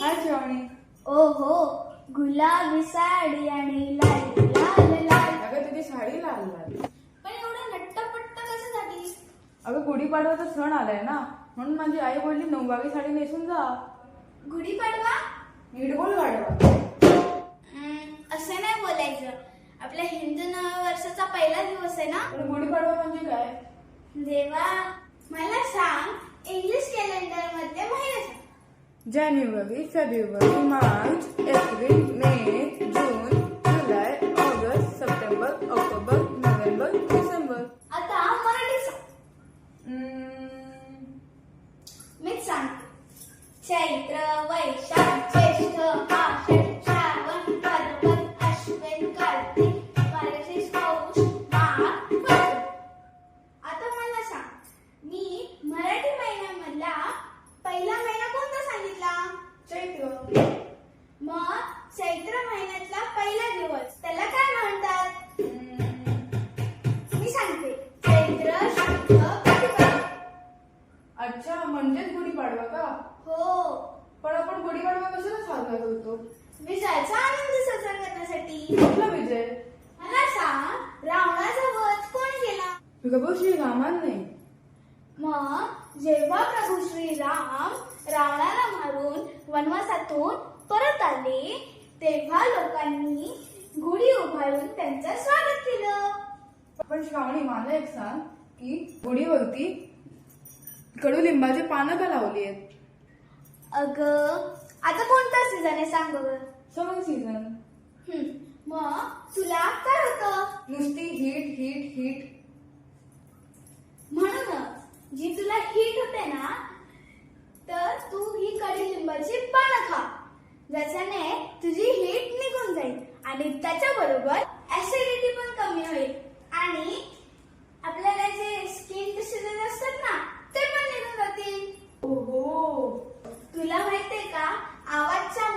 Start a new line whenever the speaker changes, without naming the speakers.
हाय श्रावणी.
ओहो, गुलाबी साडी आणि लाल लाल लाल.
अगं तुझी साडी लाल लाल.
पण एवढं नट्टपट्ट कसं झाली?
अगं गुढीपाडवाचा सण आलाय ना, म्हणून माझी आई बोलली नऊवारी साडी नेसून जा.
गुढीपाडवा?
नीट बोल वाढवा.
असं नाही बोलायचं. आपल्या हिंदू नववर्षाचा पहिला दिवस आहे ना.
पण गुढीपाडवा म्हणजे काय?
देवा, मला सांग, इंग्लिश कॅलेंडर मध्ये महिने सांग.
जानेवारी, फेब्रुवारी, मार्च, एप्रिल, मे, जून, जुलै, ऑगस्ट, सप्टेंबर, ऑक्टोबर, नोव्हेंबर, डिसेंबर.
आता मराठी सांग. मीच सांगते. चैत्र, वैशाख, ज्येष्ठ, आषाढ, श्रावण, भाद्रपद, अश्विन, कार्तिक, मार्गशीर्ष, पौष, माघ, फाल्गुन. आता मला सांग, मी मराठी महिन्यामधला पहिला महिना कोणता सांगितला?
चैत्र.
मग चैत्र महिन्यातला पहिला दिवस त्याला काय म्हणतात? मी सांगते. चैत्र शुद्ध प्रतिपदा.
अच्छा, म्हणजेच गुढीपाडवा का?
हो,
पण आपण गुढीपाडवा कशाला साजरा करतो?
विजयाचा आनंद साजरा करण्यासाठी.
कुठला विजय?
मला सांग, रावणाचा वध कोण केला?
प्रभू श्रीरामांनी.
मग जेव्हा प्रभू श्रीराम रावणाला मारून वनवासातून परत आले, तेव्हा लोकांनी गुढी उभारून त्यांचं स्वागत केलं.
पण श्रावणी, मला एक सांग की गुढीवरती कडुलिंबाची पानं का लावली आहेत?
अगं, आता कोणता सीझन आहे सांग बरं?
समर सीझन.
मग तुला काय होतं?
नुसती हीट हीट हीट.
म्हणूनच जी तुला हीट होते ना, तर तू ही कडुलिंबाची पानं खा, ज्याच्याने तुझी हीट निघून जाईल आणि त्याच्याबरोबर ऍसिडिटी पण कमी होईल आणि आपल्याला जे स्किन डिसीजेस असतात ना, ते पण निघून जातील.
ओहो.
तुला माहितीये का, आवाजच्या